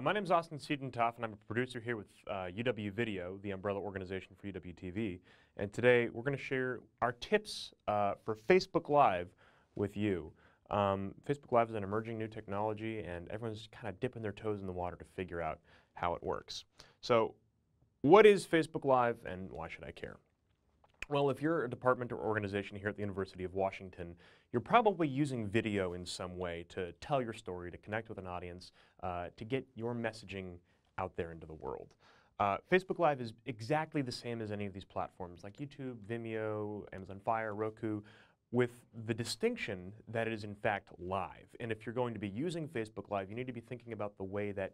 My name is Austin Siedentoff, and I'm a producer here with UW Video, the umbrella organization for UW TV. And today we're going to share our tips for Facebook Live with you. Facebook Live is an emerging new technology, and everyone's kind of dipping their toes in the water to figure out how it works. So, what is Facebook Live, and why should I care? Well, if you're a department or organization here at the University of Washington, you're probably using video in some way to tell your story, to connect with an audience, to get your messaging out there into the world. Facebook Live is exactly the same as any of these platforms like YouTube, Vimeo, Amazon Fire, Roku, with the distinction that it is in fact live. And if you're going to be using Facebook Live, you need to be thinking about the way that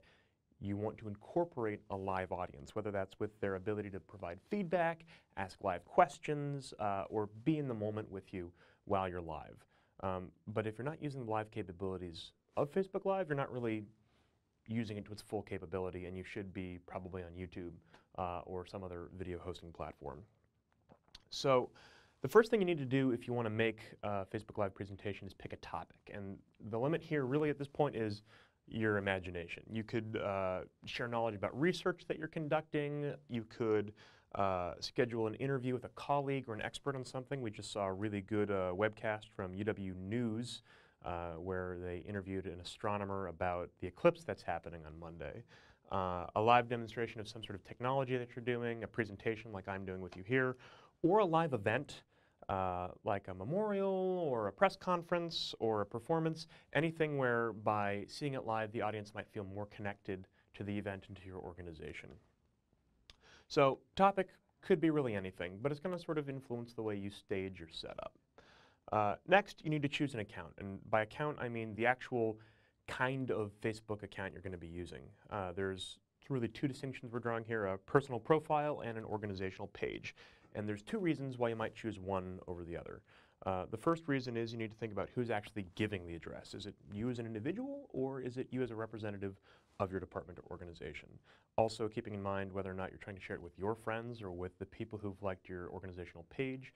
you want to incorporate a live audience, whether that's with their ability to provide feedback, ask live questions, or be in the moment with you while you're live. But if you're not using the live capabilities of Facebook Live, you're not really using it to its full capability, and you should be probably on YouTube or some other video hosting platform. So the first thing you need to do if you want to make a Facebook Live presentation is pick a topic. And the limit here really at this point is your imagination. You could share knowledge about research that you're conducting. You could schedule an interview with a colleague or an expert on something. We just saw a really good webcast from UW News where they interviewed an astronomer about the eclipse that's happening on Monday. A live demonstration of some sort of technology that you're doing, a presentation like I'm doing with you here, or a live event like a memorial or a press conference or a performance, anything where by seeing it live the audience might feel more connected to the event and to your organization. So topic could be really anything, but it's going to sort of influence the way you stage your setup. Next, you need to choose an account, and by account I mean the actual kind of Facebook account you're going to be using. There's really two distinctions we're drawing here, a personal profile and an organizational page. And there's two reasons why you might choose one over the other. The first reason is you need to think about who's actually giving the address. Is it you as an individual, or is it you as a representative of your department or organization? Also keeping in mind whether or not you're trying to share it with your friends or with the people who've liked your organizational page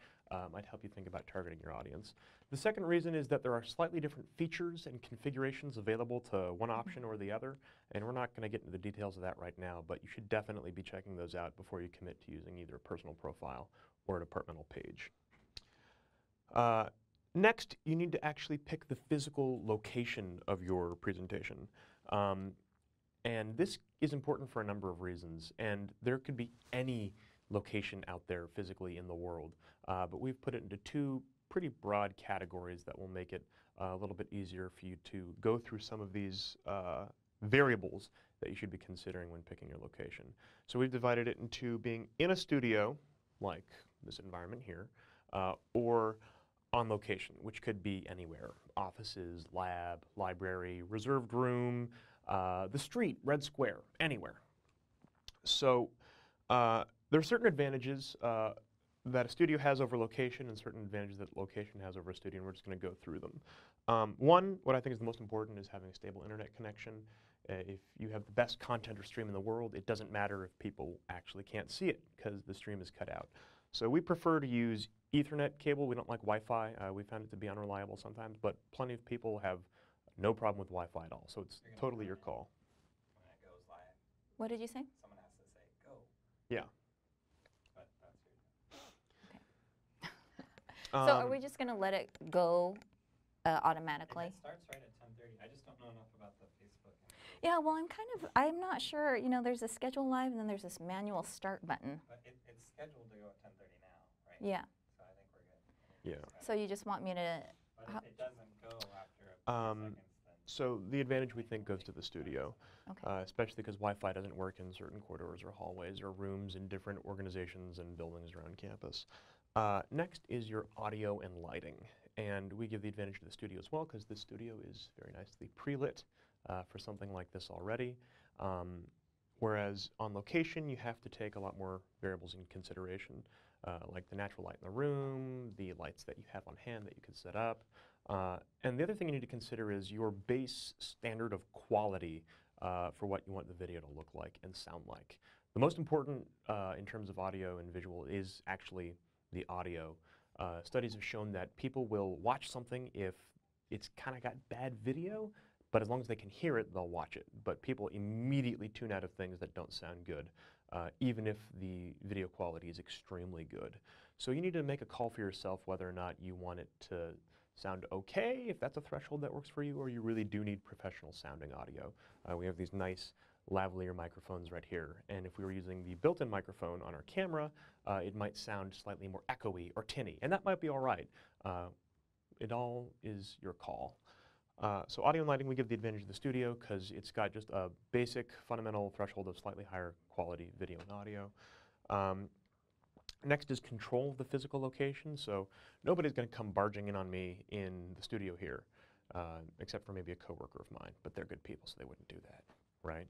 might help you think about targeting your audience. The second reason is that there are slightly different features and configurations available to one option or the other, and we're not going to get into the details of that right now, but you should definitely be checking those out before you commit to using either a personal profile or a departmental page. Next, you need to actually pick the physical location of your presentation. And this is important for a number of reasons, and there could be any location out there physically in the world, but we've put it into two pretty broad categories that will make it a little bit easier for you to go through some of these variables that you should be considering when picking your location. So we've divided it into being in a studio, like this environment here, or on location, which could be anywhere: offices, lab, library, reserved room, the street, Red Square, anywhere. So there are certain advantages that a studio has over location and certain advantages that location has over a studio, and we're just going to go through them. One, what I think is the most important is having a stable internet connection. If you have the best content or stream in the world, it doesn't matter if people actually can't see it because the stream is cut out. So we prefer to use Ethernet cable. We don't like Wi-Fi. We found it to be unreliable sometimes, but plenty of people have no problem with Wi-Fi at all. So it's totally your call. When it goes live. What did you say? Someone has to say go. Yeah. But that's weird. Okay. So are we just going to let it go automatically? It starts right at 10:30. I just don't know enough about the Facebook. Yeah, well, I'm not sure. You know, there's a schedule live and then there's this manual start button. But it's scheduled to go at 10:30 now, right? Yeah. So I think we're good. Yeah. So you just want me to... But if it doesn't go after a few seconds, then... So the advantage we think goes to the studio, Okay. especially because Wi-Fi doesn't work in certain corridors or hallways or rooms in different organizations and buildings around campus. Next is your audio and lighting, and we give the advantage to the studio as well because the studio is very nicely pre-lit for something like this already. Whereas on location, you have to take a lot more variables in consideration, like the natural light in the room, the lights that you have on hand that you can set up. And the other thing you need to consider is your base standard of quality for what you want the video to look like and sound like. The most important in terms of audio and visual is actually the audio. Studies have shown that people will watch something if it's kind of got bad video, but as long as they can hear it, they'll watch it. But people immediately tune out of things that don't sound good, even if the video quality is extremely good. So you need to make a call for yourself whether or not you want it to sound okay, if that's a threshold that works for you, or you really do need professional sounding audio. We have these nice lavalier microphones right here, and if we were using the built-in microphone on our camera, it might sound slightly more echoey or tinny, and that might be all right. It all is your call. So audio and lighting, we give the advantage of the studio because it's got just a basic fundamental threshold of slightly higher quality video and audio. Next is control of the physical location. So nobody's going to come barging in on me in the studio here, except for maybe a coworker of mine, but they're good people, so they wouldn't do that, right?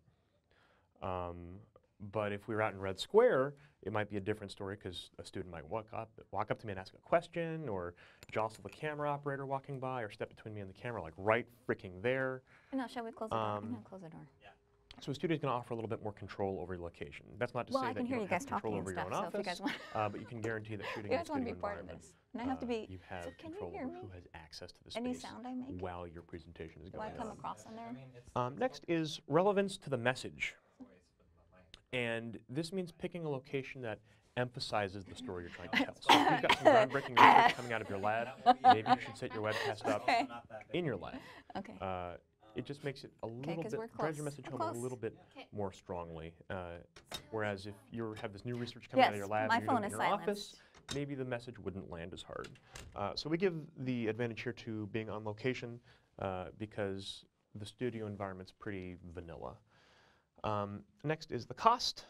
But if we were out in Red Square, it might be a different story because a student might walk up to me and ask a question, or jostle the camera operator walking by, or step between me and the camera, like right freaking there. No, shall we close the door? I'm going to close the door. Yeah. So a studio is going to offer a little bit more control over your location. That's not to Well, say I that can you hear don't you guys have control talking and over your stuff, own so if you office, guys want but you can guarantee that shooting you in a guys want to studio be part of environment, this. And I have to be, you have so can you control hear over me? who has access to the Any space sound I make? while your presentation is Do I going come on. across on there? I mean, it's Next is relevance to the message. voice with the mic. And this means picking a location that emphasizes the story you're trying to tell. So if you've got some groundbreaking research coming out of your lab, maybe you should set your webcast up Okay. Not that big. in your lab. Okay. It just makes it a little 'cause bit, we're drives your close. message We're home a close. little bit Okay. more strongly. Whereas if you have this new research coming out of Yes, your lab my and you're doing phone it is in your office, silenced. maybe the message wouldn't land as hard. So we give the advantage here to being on location because the studio environment's pretty vanilla. Next is the cost.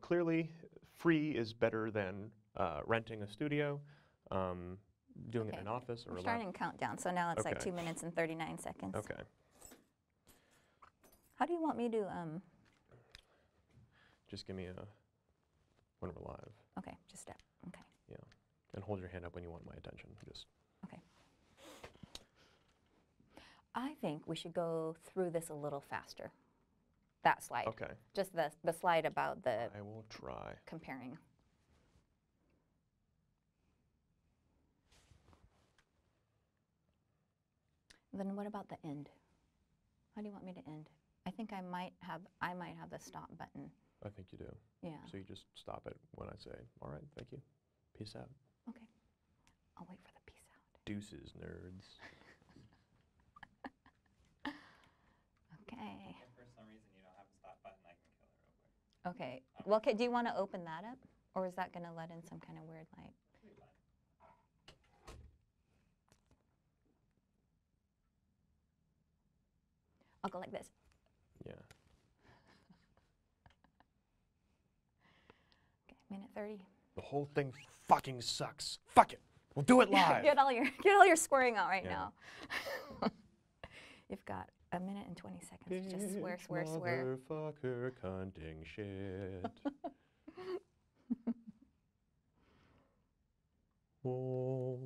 Clearly, free is better than renting a studio, doing it in an office or We're a lab. starting a countdown, so now it's like Okay. 2 minutes and 39 seconds. Okay. How do you want me to, Just give me a when we're live. okay, just step, okay. Yeah. And hold your hand up when you want my attention. Just I think we should go through this a little faster. That slide. okay. Just the slide about the I will try. comparing. Then what about the end? How do you want me to end? I think I might have the stop button. I think you do. Yeah. So you just stop it when I say, all right, thank you. Peace out. Okay. I'll wait for the peace out. Deuces, nerds. Okay. If for some reason you don't have a stop button, I can kill it real quick. Okay. Well, okay, do you want to open that up? Or is that going to let in some kind of weird light? I'll go like this. Yeah. Okay, minute 30. The whole thing fucking sucks. Fuck it. We'll do it live. Get all your swearing out right Yeah. now. You've got a minute and 20 seconds to just swear, Bitch, swear, swear. Motherfucker, cunting shit. Oh.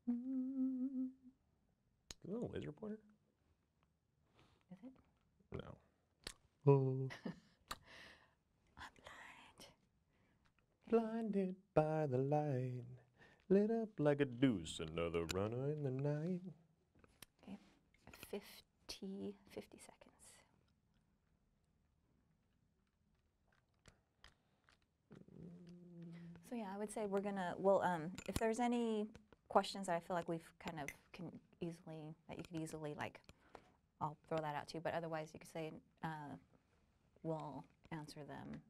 Mm, Is that a laser pointer? Is it? No. Oh. I'm blind. Blinded by the light, lit up like a deuce, another runner in the night. Okay, 50 seconds. So yeah, I would say we're gonna, if there's any questions that I feel like we've kind of that you could easily like, I'll throw that out to you, but otherwise you could say, we'll answer them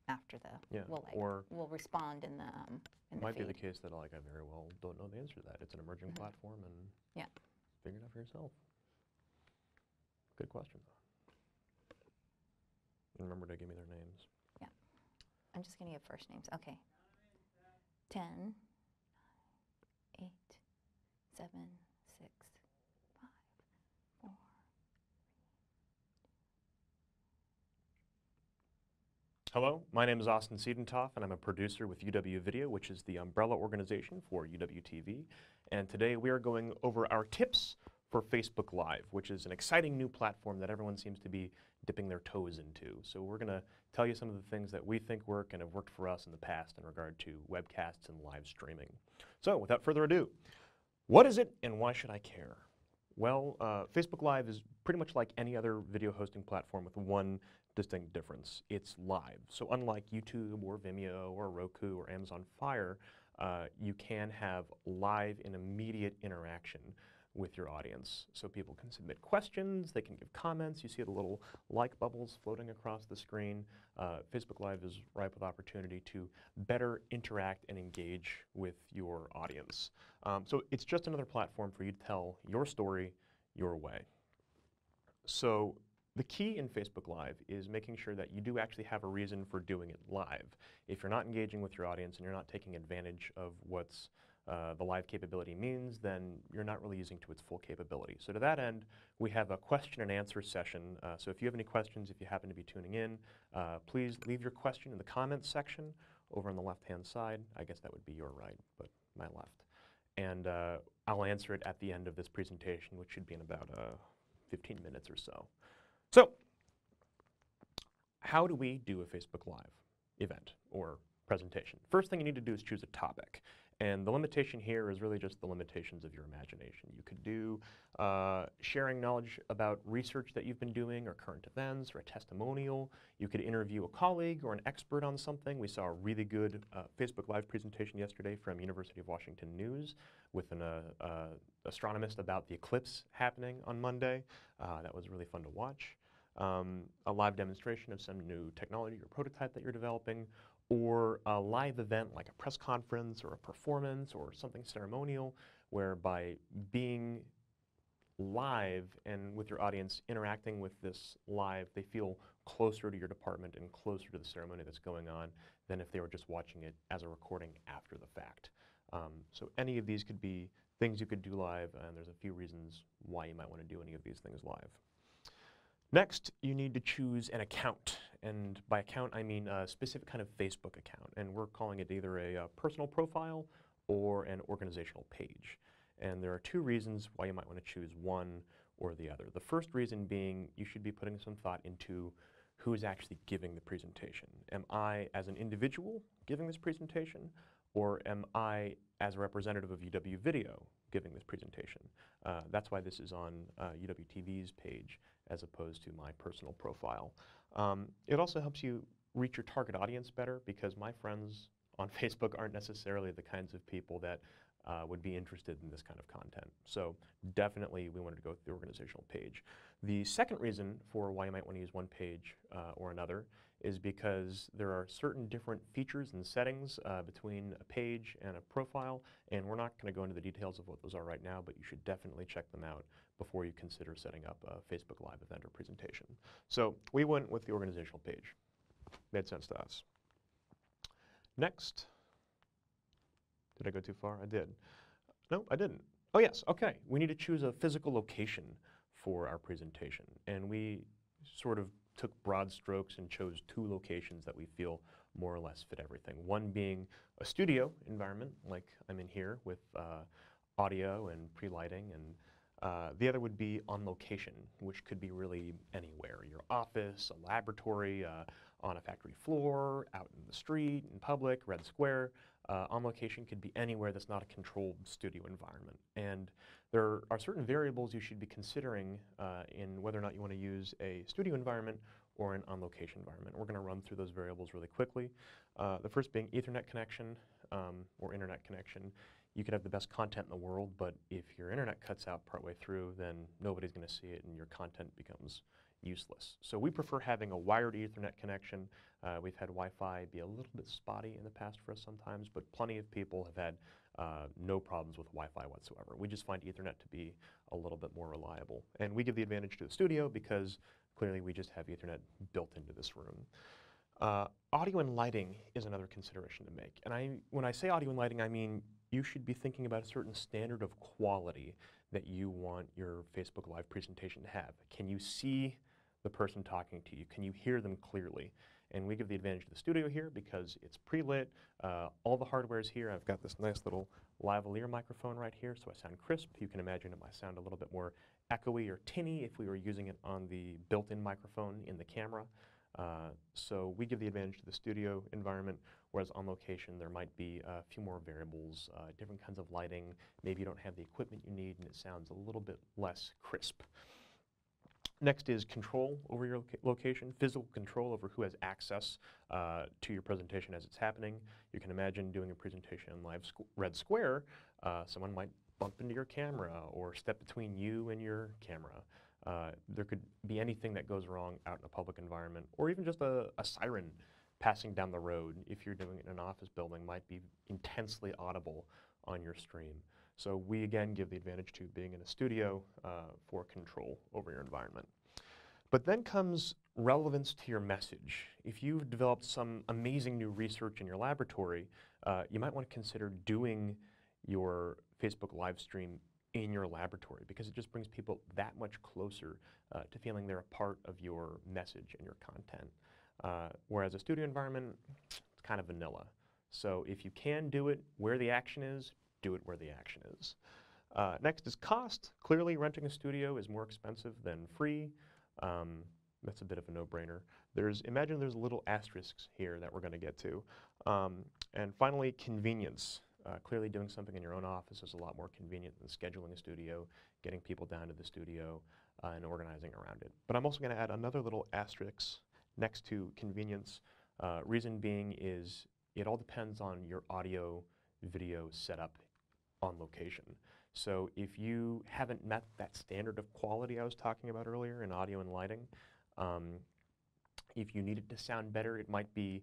after the, Yeah, we'll or respond in the it might be the feed. case that I very well don't know the answer to that. It's an emerging platform and Yeah. figure it out for yourself. Good question, though. And remember to give me their names. I'm just gonna give first names, okay. 10, 8, 7, 6, 5, 4. Hello, my name is Austin Siedentoff, and I'm a producer with UW Video, which is the umbrella organization for UW TV. And today we are going over our tips for Facebook Live, which is an exciting new platform that everyone seems to be dipping their toes into. So we're going to tell you some of the things that we think work and have worked for us in the past in regard to webcasts and live streaming. So without further ado, What is it and why should I care? Well, Facebook Live is pretty much like any other video hosting platform with one distinct difference. It's live. So unlike YouTube or Vimeo or Roku or Amazon Fire, you can have live and immediate interaction with your audience. So people can submit questions, they can give comments. You see the little like bubbles floating across the screen. Facebook Live is ripe with opportunity to better interact and engage with your audience. So it's just another platform for you to tell your story your way. So the key in Facebook Live is making sure that you do actually have a reason for doing it live. If you're not engaging with your audience and you're not taking advantage of what's the live capability means, then you're not really using to its full capability. So to that end, we have a question and answer session. So if you have any questions, if you happen to be tuning in, please leave your question in the comments section over on the left-hand side. I guess that would be your right, but my left. And I'll answer it at the end of this presentation, which should be in about 15 minutes or so. So how do we do a Facebook Live event or presentation? First thing you need to do is choose a topic. And the limitation here is really just the limitations of your imagination. You could do sharing knowledge about research that you've been doing or current events or a testimonial. You could interview a colleague or an expert on something. We saw a really good Facebook Live presentation yesterday from University of Washington News with an astronomist about the eclipse happening on Monday. That was really fun to watch. A live demonstration of some new technology or prototype that you're developing, or a live event like a press conference or a performance or something ceremonial, where by being live and with your audience interacting with this live, they feel closer to your department and closer to the ceremony that's going on than if they were just watching it as a recording after the fact. So any of these could be things you could do live, and there's a few reasons why you might want to do any of these things live. Next, you need to choose an account, and by account I mean a specific kind of Facebook account, and we're calling it either a personal profile or an organizational page. And there are two reasons why you might want to choose one or the other. The first reason being you should be putting some thought into who is actually giving the presentation. Am I, as an individual, giving this presentation, or am I, as a representative of UW Video, giving this presentation? That's why this is on UW TV's page as opposed to my personal profile. It also helps you reach your target audience better, because my friends on Facebook aren't necessarily the kinds of people that would be interested in this kind of content. So definitely we wanted to go with the organizational page. The second reason for why you might want to use one page or another is because there are certain different features and settings between a page and a profile, and we're not going to go into the details of what those are right now, but you should definitely check them out before you consider setting up a Facebook Live event or presentation. So we went with the organizational page. Made sense to us. Next. Did I go too far? I did. No, I didn't. Oh yes, okay. We need to choose a physical location for our presentation, and we sort of took broad strokes and chose two locations that we feel more or less fit everything. One being a studio environment, like I'm in here with audio and pre-lighting, and the other would be on location, which could be really anywhere. Your office, a laboratory, on a factory floor, out in the street, in public, Red Square. On location could be anywhere that's not a controlled studio environment. And there are certain variables you should be considering in whether or not you want to use a studio environment or an on-location environment. We're going to run through those variables really quickly. The first being Ethernet connection or internet connection. You could have the best content in the world, but if your internet cuts out partway through, then nobody's going to see it and your content becomes useless. So we prefer having a wired Ethernet connection. We've had Wi-Fi be a little bit spotty in the past for us sometimes, but plenty of people have had no problems with Wi-Fi whatsoever. We just find Ethernet to be a little bit more reliable. And we give the advantage to the studio because clearly we just have Ethernet built into this room. Audio and lighting is another consideration to make. And when I say audio and lighting, I mean you should be thinking about a certain standard of quality that you want your Facebook Live presentation to have. Can you see the person talking to you? Can you hear them clearly? And we give the advantage to the studio here because it's pre-lit. All the hardware is here. I've got this nice little lavalier microphone right here, so I sound crisp. You can imagine it might sound a little bit more echoey or tinny if we were using it on the built-in microphone in the camera. So we give the advantage to the studio environment, whereas on location there might be a few more variables, different kinds of lighting. Maybe you don't have the equipment you need and it sounds a little bit less crisp. Next is control over your location, physical control over who has access to your presentation as it's happening. You can imagine doing a presentation in live Red Square. Someone might bump into your camera or step between you and your camera. There could be anything that goes wrong out in a public environment, or even just a siren passing down the road, if you're doing it in an office building, might be intensely audible on your stream. So we again give the advantage to being in a studio for control over your environment. But then comes relevance to your message. If you've developed some amazing new research in your laboratory, you might want to consider doing your Facebook live stream in your laboratory, because it just brings people that much closer to feeling they're a part of your message and your content. Whereas a studio environment, it's kind of vanilla. So if you can do it where the action is, do it where the action is. Next is cost. Clearly, renting a studio is more expensive than free. That's a bit of a no-brainer. Imagine there's little asterisks here that we're going to get to. And finally, convenience. Clearly, doing something in your own office is a lot more convenient than scheduling a studio, getting people down to the studio, and organizing around it. But I'm also going to add another little asterisk next to convenience. Reason being is it all depends on your audio video setup on location. So if you haven't met that standard of quality I was talking about earlier in audio and lighting, if you need it to sound better, it might be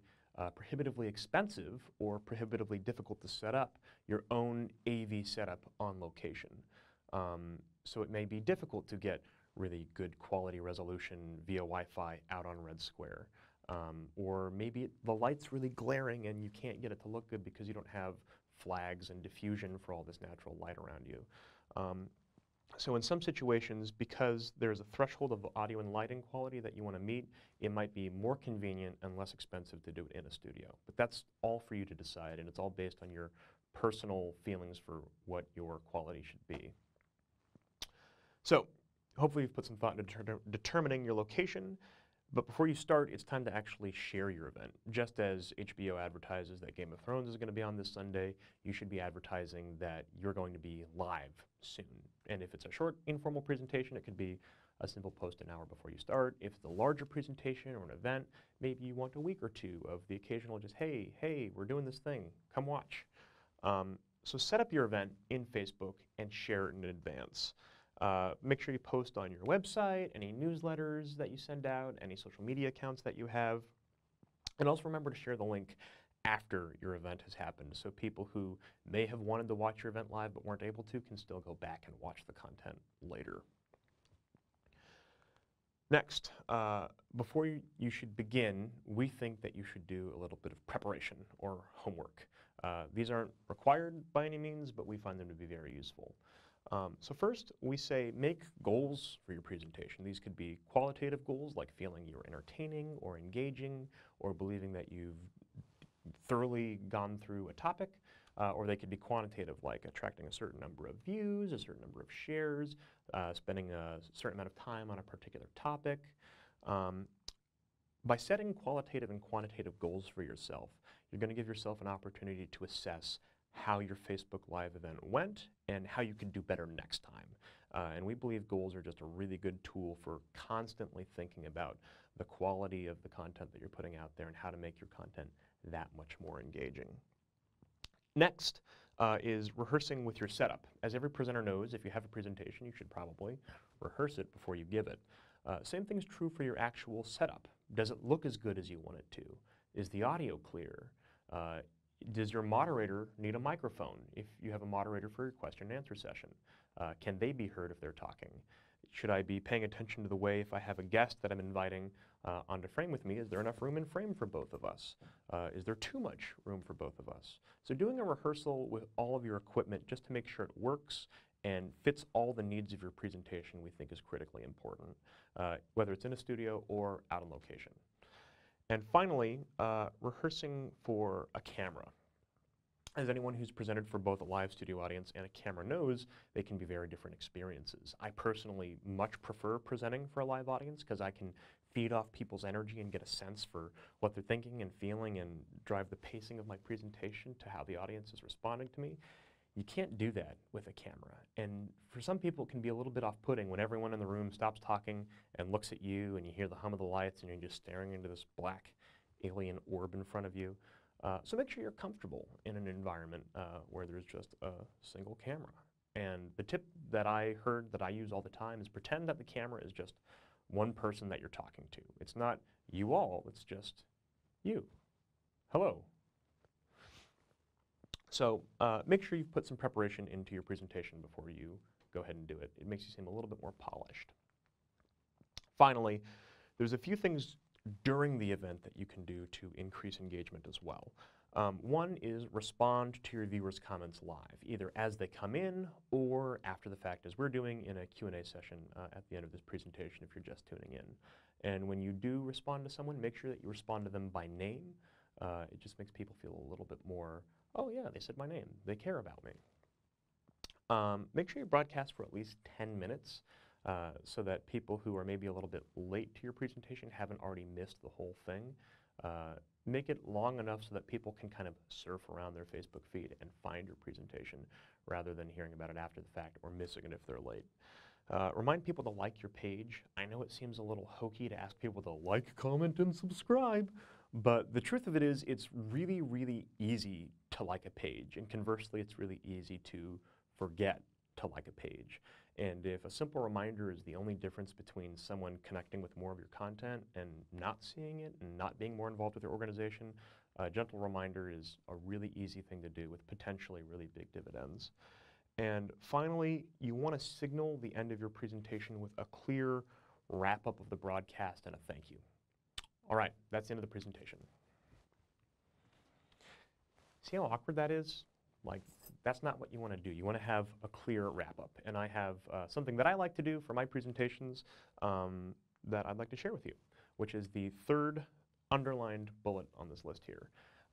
prohibitively expensive or prohibitively difficult to set up your own AV setup on location. So it may be difficult to get really good quality resolution via Wi-Fi out on Red Square. Or maybe the light's really glaring and you can't get it to look good because you don't have flags and diffusion for all this natural light around you. So in some situations, because there's a threshold of audio and lighting quality that you want to meet, it might be more convenient and less expensive to do it in a studio. But that's all for you to decide, and it's all based on your personal feelings for what your quality should be. So hopefully you've put some thought into determining your location. But before you start, it's time to actually share your event. Just as HBO advertises that Game of Thrones is going to be on this Sunday, you should be advertising that you're going to be live soon. And if it's a short, informal presentation, it could be a simple post an hour before you start. If it's a larger presentation or an event, maybe you want a week or two of the occasional just, hey, we're doing this thing, come watch. So set up your event in Facebook and share it in advance. Make sure you post on your website, any newsletters that you send out, any social media accounts that you have. And also remember to share the link after your event has happened, so people who may have wanted to watch your event live but weren't able to can still go back and watch the content later. Next, before you should begin, we think that you should do a little bit of preparation or homework. These aren't required by any means, but we find them to be very useful. So first, we say make goals for your presentation. These could be qualitative goals, like feeling you're entertaining or engaging, or believing that you've thoroughly gone through a topic, or they could be quantitative, like attracting a certain number of views, a certain number of shares, spending a certain amount of time on a particular topic. By setting qualitative and quantitative goals for yourself, you're going to give yourself an opportunity to assess how your Facebook Live event went and how you can do better next time. And we believe goals are just a really good tool for constantly thinking about the quality of the content that you're putting out there and how to make your content that much more engaging. Next is rehearsing with your setup. As every presenter knows, if you have a presentation, you should probably rehearse it before you give it. Same thing's true for your actual setup. Does it look as good as you want it to? Is the audio clear? Does your moderator need a microphone if you have a moderator for your question and answer session? Can they be heard if they're talking? Should I be paying attention to the way, if I have a guest that I'm inviting onto frame with me, is there enough room in frame for both of us? Is there too much room for both of us? So doing a rehearsal with all of your equipment just to make sure it works and fits all the needs of your presentation, we think is critically important, whether it's in a studio or out on location. And finally, rehearsing for a camera. As anyone who's presented for both a live studio audience and a camera knows, they can be very different experiences. I personally much prefer presenting for a live audience because I can feed off people's energy and get a sense for what they're thinking and feeling and drive the pacing of my presentation to how the audience is responding to me. You can't do that with a camera. And for some people, it can be a little bit off-putting when everyone in the room stops talking and looks at you and you hear the hum of the lights and you're just staring into this black alien orb in front of you. So make sure you're comfortable in an environment where there's just a single camera. And the tip that I heard that I use all the time is pretend that the camera is just one person that you're talking to. It's not you all, it's just you. Hello. So make sure you've put some preparation into your presentation before you go ahead and do it. It makes you seem a little bit more polished. Finally, there's a few things during the event that you can do to increase engagement as well. One is respond to your viewers' comments live, either as they come in or after the fact, as we're doing in a Q&A session at the end of this presentation if you're just tuning in. And when you do respond to someone, make sure that you respond to them by name. It just makes people feel a little bit more, oh yeah, they said my name, they care about me. Make sure you broadcast for at least 10 minutes so that people who are maybe a little bit late to your presentation haven't already missed the whole thing. Make it long enough so that people can kind of surf around their Facebook feed and find your presentation rather than hearing about it after the fact or missing it if they're late. Remind people to like your page. I know it seems a little hokey to ask people to like, comment, and subscribe, but the truth of it is it's really, really easy to like a page, and conversely, it's really easy to forget to like a page. And if a simple reminder is the only difference between someone connecting with more of your content and not seeing it and not being more involved with your organization, a gentle reminder is a really easy thing to do with potentially really big dividends. And finally, you want to signal the end of your presentation with a clear wrap-up of the broadcast and a thank you. All right, that's the end of the presentation. See how awkward that is? Like, that's not what you want to do. You want to have a clear wrap-up. And I have something that I like to do for my presentations that I'd like to share with you, which is the third underlined bullet on this list here.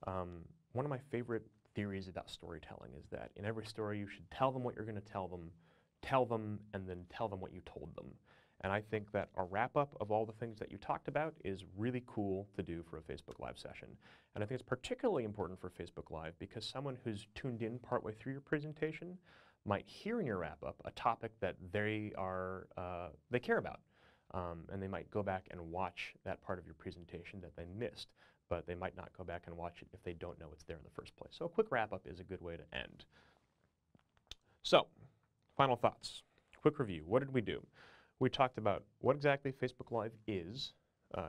One of my favorite theories about storytelling is that in every story you should tell them what you're going to tell them, and then tell them what you told them. And I think that a wrap-up of all the things that you talked about is really cool to do for a Facebook Live session. And I think it's particularly important for Facebook Live because someone who's tuned in partway through your presentation might hear in your wrap-up a topic that they care about. And they might go back and watch that part of your presentation that they missed, but they might not go back and watch it if they don't know it's there in the first place. So a quick wrap-up is a good way to end. So, final thoughts. Quick review. What did we do? We talked about what exactly Facebook Live is.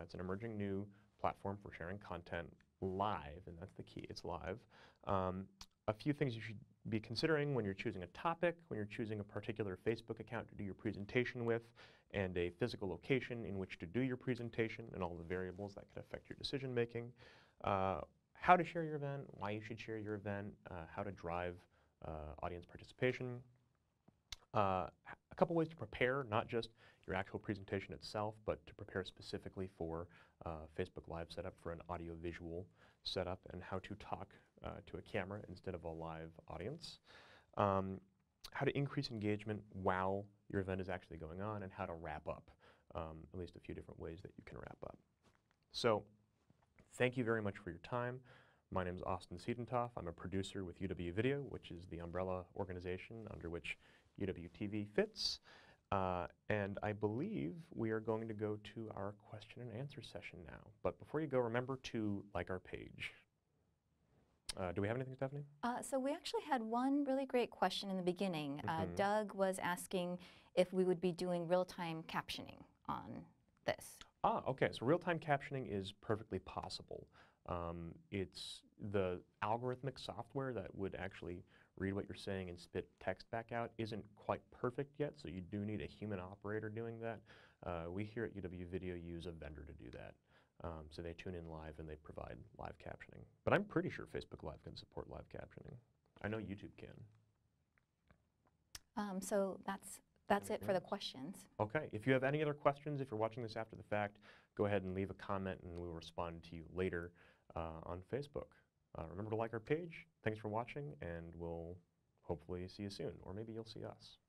It's an emerging new platform for sharing content live, and that's the key, it's live. A few things you should be considering when you're choosing a topic, when you're choosing a particular Facebook account to do your presentation with, and a physical location in which to do your presentation, and all the variables that could affect your decision making. How to share your event, why you should share your event, how to drive audience participation. A couple ways to prepare, not just your actual presentation itself, but to prepare specifically for Facebook Live setup, for an audio-visual setup, and how to talk to a camera instead of a live audience. How to increase engagement while your event is actually going on, and how to wrap up, at least a few different ways that you can wrap up. So, thank you very much for your time. My name is Austin Siedentoff. I'm a producer with UW Video, which is the umbrella organization under which UW-TV fits. And I believe we are going to go to our question and answer session now. But before you go, remember to like our page. Do we have anything, Stephanie? So we actually had one really great question in the beginning. Doug was asking if we would be doing real-time captioning on this. Okay, so real-time captioning is perfectly possible. It's the algorithmic software that would actually read what you're saying and spit text back out isn't quite perfect yet, so you do need a human operator doing that. We here at UW Video use a vendor to do that. So they tune in live and they provide live captioning. But I'm pretty sure Facebook Live can support live captioning. I know YouTube can. So that's it for the questions. Okay, if you have any other questions, if you're watching this after the fact, go ahead and leave a comment and we'll respond to you later on Facebook. Remember to like our page. Thanks for watching, and we'll hopefully see you soon, or maybe you'll see us.